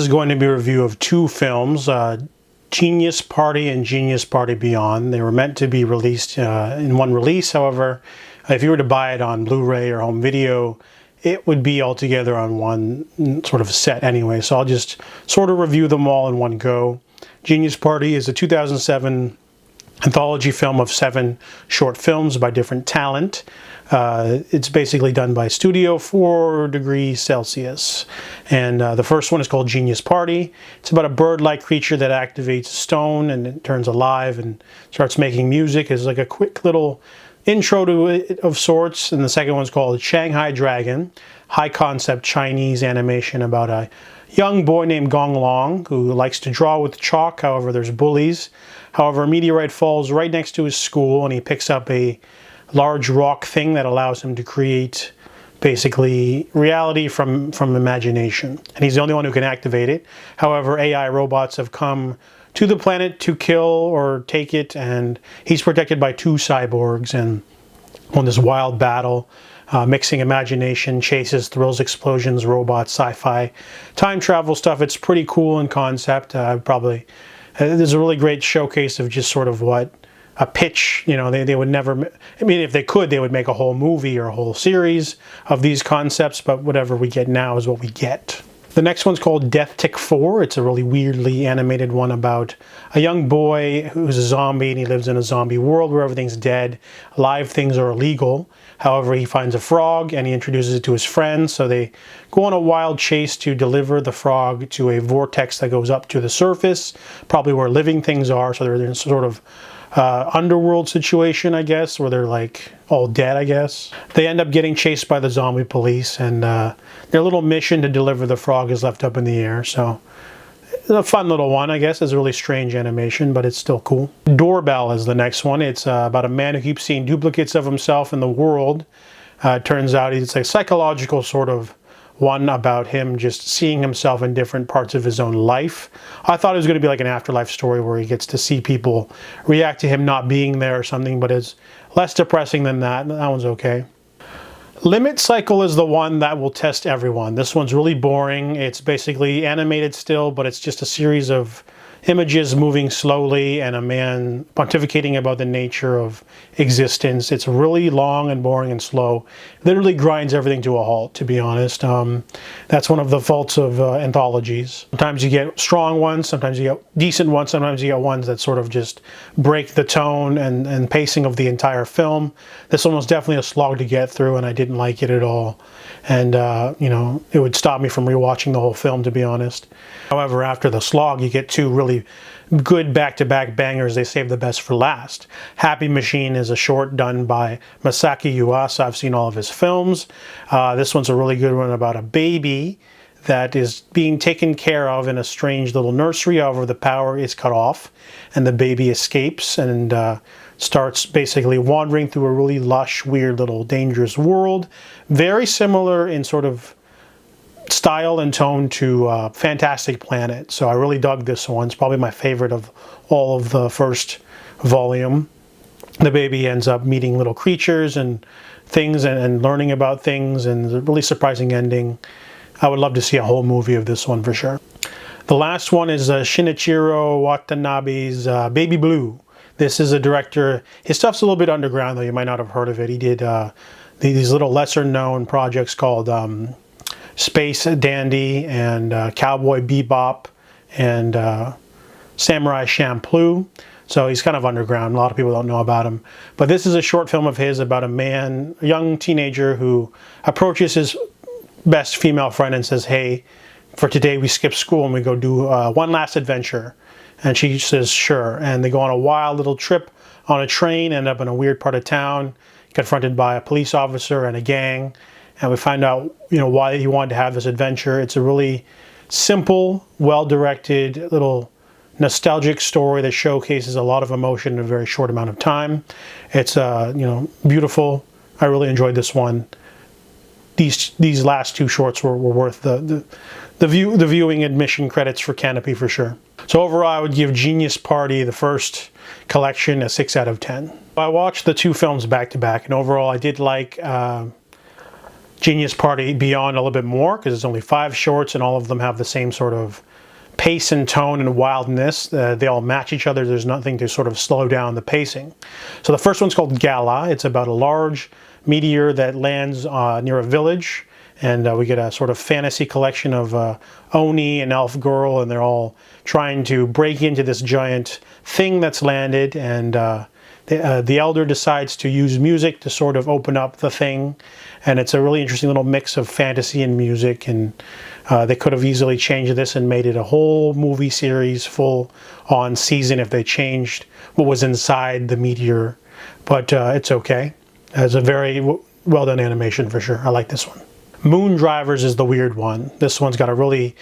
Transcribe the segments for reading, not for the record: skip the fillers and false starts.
is going to be a review of two films, Genius Party and Genius Party Beyond. They were meant to be released in one release. However, if you were to buy it on Blu-ray or home video, it would be all together on one sort of set anyway. So I'll just sort of review them all in one go. Genius Party is a 2007 anthology film of 7 short films by different talent. It's basically done by Studio 4 Degrees Celsius. And the first one is called Genius Party. It's about a bird-like creature that activates a stone and it turns alive and starts making music. It's like a quick little intro to it of sorts. And the second one's called Shanghai Dragon, high-concept Chinese animation about a young boy named Gong Long who likes to draw with chalk. However, there's bullies. However, a meteorite falls right next to his school and he picks up a large rock thing that allows him to create basically reality from imagination. And he's the only one who can activate it. However, AI robots have come to the planet to kill or take it, and he's protected by 2 cyborgs and on this wild battle, mixing imagination, chases, thrills, explosions, robots, sci-fi, time travel stuff. It's pretty cool in concept. There's a really great showcase of just sort of what a pitch, you know, they would never, I mean, if they could, they would make a whole movie or a whole series of these concepts, but whatever we get now is what we get. The next one's called Death Tick 4. It's a really weirdly animated one about a young boy who's a zombie and he lives in a zombie world where everything's dead. Live things are illegal. However, he finds a frog and he introduces it to his friends. So they go on a wild chase to deliver the frog to a vortex that goes up to the surface, probably where living things are. So they're in sort of underworld situation, I guess, where they're like all dead, I guess. They end up getting chased by the zombie police, and their little mission to deliver the frog is left up in the air. So it's a fun little one, I guess. It's a really strange animation, but it's still cool. Doorbell is the next one. It's about a man who keeps seeing duplicates of himself in the world. It turns out it's a psychological sort of one about him just seeing himself in different parts of his own life. I thought it was going to be like an afterlife story where he gets to see people react to him not being there or something, but it's less depressing than that. That one's okay. Limit Cycle is the one that will test everyone. This one's really boring. It's basically animated still, but it's just a series of images moving slowly and a man pontificating about the nature of existence. It's really long and boring and slow. Literally grinds everything to a halt, to be honest. That's one of the faults of anthologies. Sometimes you get strong ones, sometimes you get decent ones, sometimes you get ones that sort of just break the tone and pacing of the entire film. This one was definitely a slog to get through, and I didn't like it at all. And, you know, it would stop me from rewatching the whole film, to be honest. However, after the slog, you get 2 really good back-to-back bangers. They save the best for last. Happy Machine is a short done by Masaki Yuasa. I've seen all of his films. This one's a really good one about a baby that is being taken care of in a strange little nursery. However, the power is cut off and the baby escapes and starts basically wandering through a really lush, weird, little dangerous world. Very similar in sort of style and tone to Fantastic Planet. So I really dug this one. It's probably my favorite of all of the first volume. The baby ends up meeting little creatures and things and learning about things, and it's a really surprising ending. I would love to see a whole movie of this one for sure. The last one is Shinichiro Watanabe's Baby Blue. This is a director. His stuff's a little bit underground, though. You might not have heard of it. He did these little lesser-known projects called Space Dandy and Cowboy Bebop and Samurai Champloo. So he's kind of underground. A lot of people don't know about him. But this is a short film of his about a man, a young teenager who approaches his best female friend and says, hey, for today we skip school and we go do one last adventure. And she says, sure. And they go on a wild little trip on a train, end up in a weird part of town, confronted by a police officer and a gang. And we find out, you know, why he wanted to have this adventure. It's a really simple, well-directed, little nostalgic story that showcases a lot of emotion in a very short amount of time. It's, you know, beautiful. I really enjoyed this one. These last 2 shorts were worth the viewing admission credits for Canopy for sure. So overall, I would give Genius Party, the first collection, a 6 out of 10. I watched the 2 films back to back, and overall, I did like Genius Party Beyond a little bit more because it's only 5 shorts and all of them have the same sort of pace and tone and wildness. They all match each other. There's nothing to sort of slow down the pacing. So the first one's called Gala. It's about a large meteor that lands near a village, and we get a sort of fantasy collection of Oni and Elf Girl, and they're all trying to break into this giant thing that's landed, and the elder decides to use music to sort of open up the thing, and it's a really interesting little mix of fantasy and music, and they could have easily changed this and made it a whole movie series full on season if they changed what was inside the meteor, but it's okay. It's a very well done animation for sure. I like this one. Moon Drivers is the weird one. This one's got a really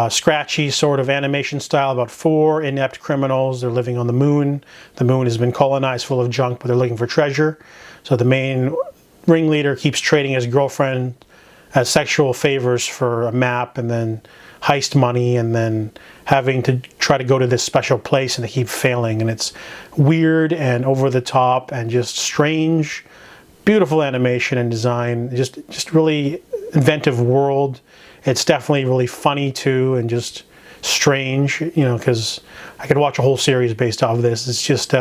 scratchy sort of animation style about 4 inept criminals. They're living on the moon. The moon has been colonized full of junk, but they're looking for treasure. So the main ringleader keeps trading his girlfriend as sexual favors for a map, and then heist money, and then having to try to go to this special place, and they keep failing. And it's weird and over the top and just strange. Beautiful animation and design. Just really inventive world. It's definitely really funny too, and just strange, you know, because I could watch a whole series based off of this. It's just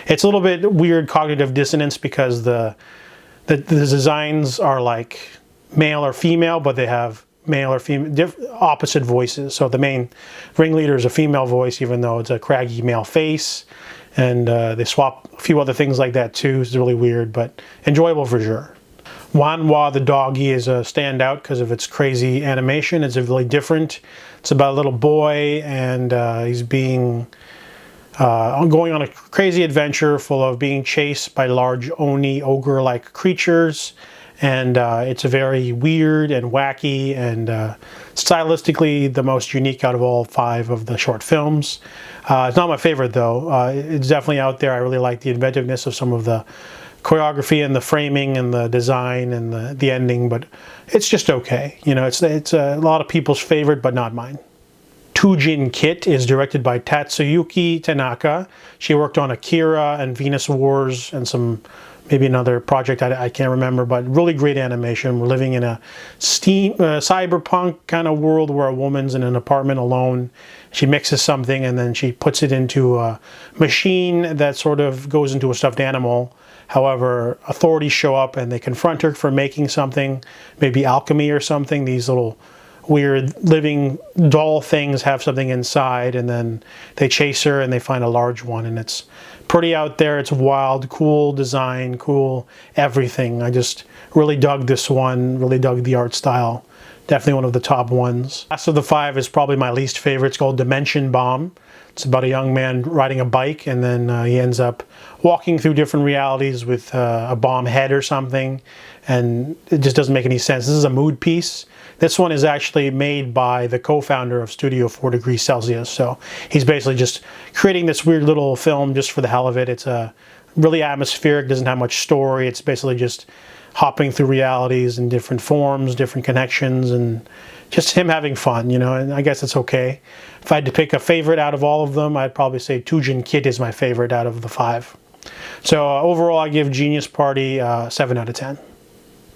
it's a little bit weird cognitive dissonance because the designs are like male or female, but they have male or female opposite voices. So the main ringleader is a female voice, even though it's a craggy male face, and they swap a few other things like that too. It's really weird, but enjoyable for sure. Wanwa the doggy is a standout because of its crazy animation. It's really different. It's about a little boy, and he's being going on a crazy adventure full of being chased by large Oni ogre-like creatures, and it's a very weird and wacky and stylistically the most unique out of all 5 of the short films. It's not my favorite though. It's definitely out there. I really like the inventiveness of some of the choreography and the framing and the design and the ending, but it's just okay. You know, it's a lot of people's favorite, but not mine. Tujin Kit is directed by Tatsuyuki Tanaka. She worked on Akira and Venus Wars and maybe another project I can't remember, but really great animation. We're living in a cyberpunk kind of world where a woman's in an apartment alone. She mixes something and then she puts it into a machine that sort of goes into a stuffed animal. However, authorities show up and they confront her for making something, maybe alchemy or something. These little weird living doll things have something inside, and then they chase her and they find a large one, and it's pretty out there. It's wild, cool design, cool everything. I just really dug this one, really dug the art style. Definitely one of the top ones. Last of the 5 is probably my least favorite. It's called Dimension Bomb. It's about a young man riding a bike, and then he ends up walking through different realities with a bomb head or something, and it just doesn't make any sense. This is a mood piece. This one is actually made by the co-founder of Studio 4 Degrees Celsius, so he's basically just creating this weird little film just for the hell of it. It's really atmospheric, doesn't have much story. It's basically just hopping through realities in different forms, different connections, and just him having fun, you know, and I guess it's okay. If I had to pick a favorite out of all of them, I'd probably say Tujin Kit is my favorite out of the 5. So overall, I give Genius Party 7 out of 10.